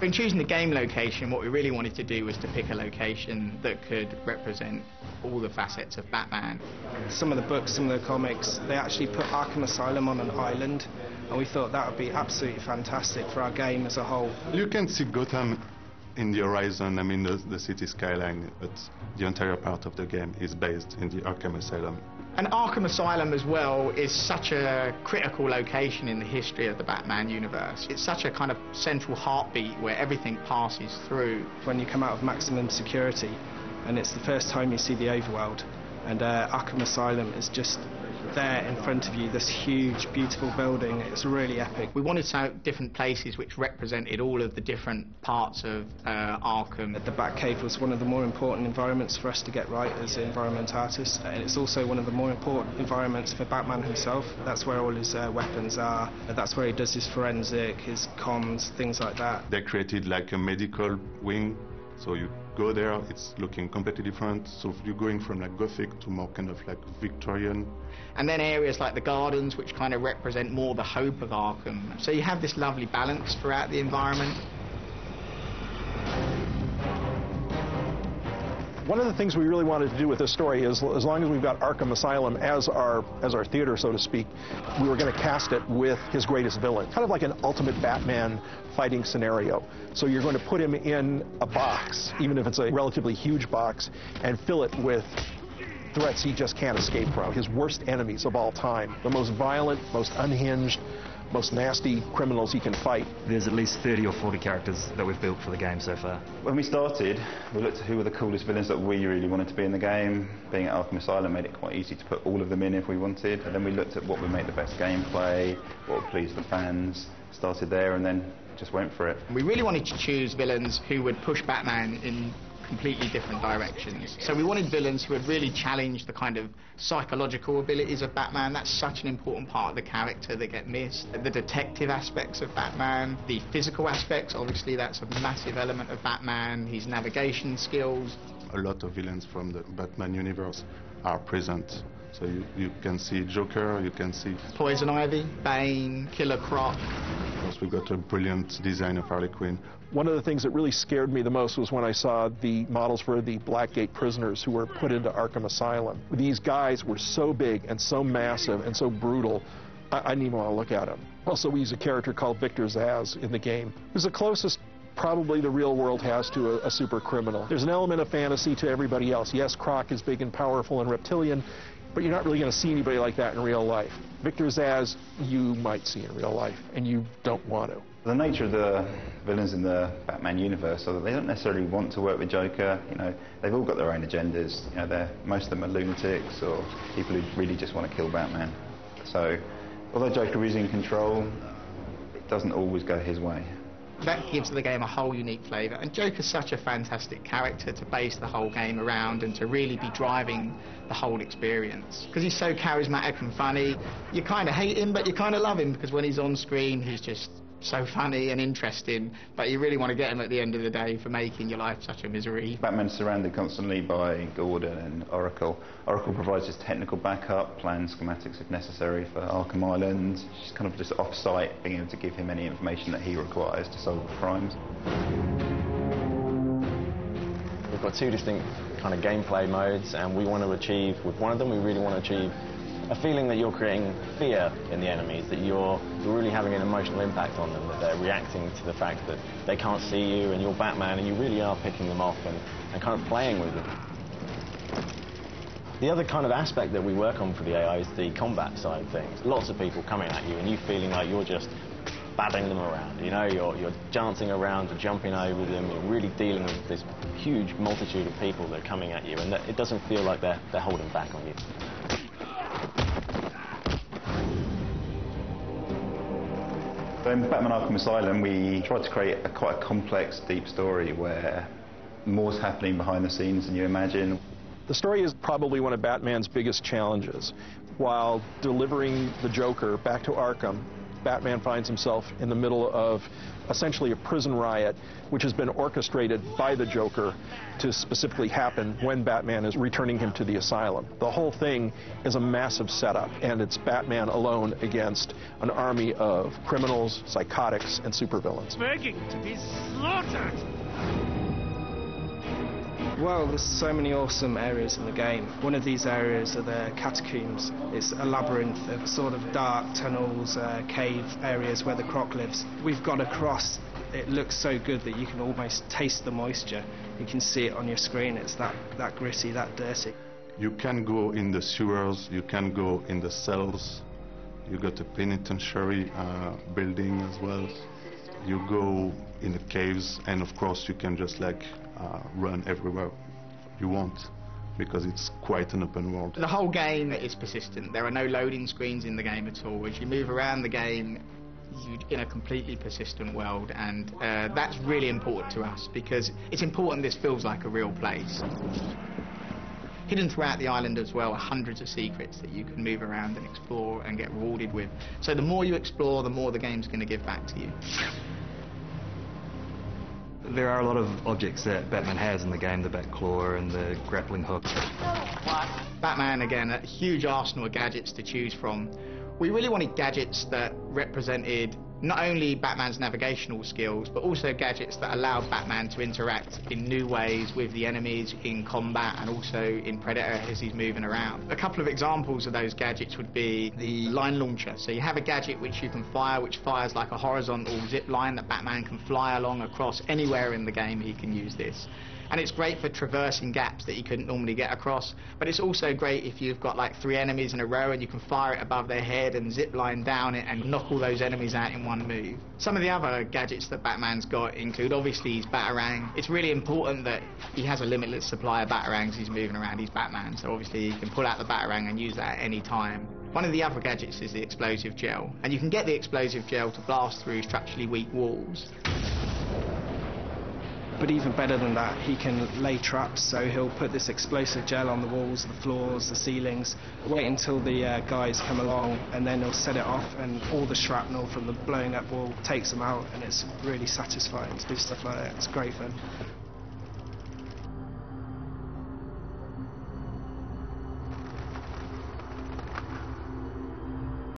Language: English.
In choosing the game location, what we really wanted to do was to pick a location that could represent all the facets of Batman. Some of the books, some of the comics, they actually put Arkham Asylum on an island, and we thought that would be absolutely fantastic for our game as a whole. You can see Gotham in the horizon, I mean the city skyline, but the entire part of the game is based in the Arkham Asylum. And Arkham Asylum as well is such a critical location in the history of the Batman universe. It's such a kind of central heartbeat where everything passes through. When you come out of maximum security and it's the first time you see the overworld, and Arkham Asylum is just there in front of you, this huge, beautiful building. It's really epic. We wanted different places which represented all of the different parts of Arkham. The Batcave was one of the more important environments for us to get right as environment artists, and it's also one of the more important environments for Batman himself. That's where all his weapons are, that's where he does his forensic, his comms, things like that. They created like a medical wing, so you go there, it's looking completely different, so you're going from like Gothic to more kind of like Victorian. And then areas like the gardens, which kind of represent more the hope of Arkham. So you have this lovely balance throughout the environment. One of the things we really wanted to do with this story is, as long as we've got Arkham Asylum as our theater, so to speak, we were going to cast it with his greatest villain, kind of like an ultimate Batman fighting scenario. So you're going to put him in a box, even if it's a relatively huge box, and fill it with threats he just can't escape from, his worst enemies of all time, the most violent, most unhinged, most nasty criminals he can fight. There's at least 30 or 40 characters that we've built for the game so far. When we started, we looked at who were the coolest villains that we really wanted to be in the game. Being at Arkham Asylum made it quite easy to put all of them in if we wanted. And then we looked at what would make the best gameplay, what would please the fans, started there and then just went for it. We really wanted to choose villains who would push Batman in completely different directions. So we wanted villains who would really challenge the kind of psychological abilities of Batman. That's such an important part of the character that get missed. The detective aspects of Batman, the physical aspects, obviously that's a massive element of Batman, his navigation skills. A lot of villains from the Batman universe are present. So you can see Joker, you can see Poison Ivy, Bane, Killer Croc. Of course, we've got a brilliant design of Harley Quinn. One of the things that really scared me the most was when I saw the models for the Blackgate prisoners who were put into Arkham Asylum. These guys were so big and so massive and so brutal, I didn't even want to look at them. Also, we use a character called Victor Zsasz in the game, who's the closest probably the real world has to a super criminal. There's an element of fantasy to everybody else. Yes, Croc is big and powerful and reptilian, but you're not really going to see anybody like that in real life. Victor Zsasz, you might see in real life, and you don't want to. The nature of the villains in the Batman universe are that they don't necessarily want to work with Joker. You know, they've all got their own agendas. You know, most of them are lunatics or people who really just want to kill Batman. So, although Joker is in control, it doesn't always go his way. That gives the game a whole unique flavour, and Joker's such a fantastic character to base the whole game around and to really be driving the whole experience. Because he's so charismatic and funny, you kind of hate him, but you kind of love him, because when he's on screen, he's just so funny and interesting, but you really want to get him at the end of the day for making your life such a misery. Batman's surrounded constantly by Gordon and Oracle. Oracle provides his technical backup, plans, schematics if necessary for Arkham Island. She's kind of just off-site, being able to give him any information that he requires to solve the crimes. We've got two distinct kind of gameplay modes, and we want to achieve, with one of them, we really want to achieve a feeling that you're creating fear in the enemies, that you're really having an emotional impact on them, that they're reacting to the fact that they can't see you and you're Batman and you really are picking them off and kind of playing with them. The other kind of aspect that we work on for the AI is the combat side of things. Lots of people coming at you and you feeling like you're just batting them around, you know, you're dancing around, you're jumping over them, you're really dealing with this huge multitude of people that are coming at you, and that it doesn't feel like they're holding back on you. In Batman Arkham Asylum, we tried to create quite a complex, deep story where more's happening behind the scenes than you imagine. The story is probably one of Batman's biggest challenges. While delivering the Joker back to Arkham, Batman finds himself in the middle of essentially a prison riot, which has been orchestrated by the Joker to specifically happen when Batman is returning him to the asylum. The whole thing is a massive setup, and it's Batman alone against an army of criminals, psychotics, and supervillains. Begging to be slaughtered! Well, there's so many awesome areas in the game. One of these areas are the catacombs. It's a labyrinth of sort of dark tunnels, cave areas where the Croc lives. We've got across. It looks so good that you can almost taste the moisture. You can see it on your screen. It's that gritty, that dirty. You can go in the sewers, you can go in the cells, you got a penitentiary building as well. You go in the caves, and of course you can just like run everywhere you want, because it's quite an open world. The whole game is persistent. There are no loading screens in the game at all. As you move around the game, you're in a completely persistent world, and that's really important to us, because it's important this feels like a real place. Hidden throughout the island as well are hundreds of secrets that you can move around and explore and get rewarded with. So the more you explore, the more the game's going to give back to you. There are a lot of objects that Batman has in the game, the Batclaw and the grappling hook. Batman, again, a huge arsenal of gadgets to choose from. We really wanted gadgets that represented not only Batman's navigational skills, but also gadgets that allowed Batman to interact in new ways with the enemies in combat and also in Predator as he's moving around. A couple of examples of those gadgets would be the line launcher. So you have a gadget which you can fire, which fires like a horizontal zip line that Batman can fly along across anywhere in the game. He can use this. And it's great for traversing gaps that you couldn't normally get across, but it's also great if you've got like 3 enemies in a row and you can fire it above their head and zip line down it and knock all those enemies out in one move. Some of the other gadgets that Batman's got include obviously his Batarang. It's really important that he has a limitless supply of Batarangs. He's moving around, he's Batman, so obviously he can pull out the Batarang and use that at any time. One of the other gadgets is the explosive gel, and you can get the explosive gel to blast through structurally weak walls. But even better than that, he can lay traps, so he'll put this explosive gel on the walls, the floors, the ceilings, wait until the guys come along, and then he'll set it off, and all the shrapnel from the blowing up wall takes them out, and it's really satisfying to do stuff like that. It's great fun.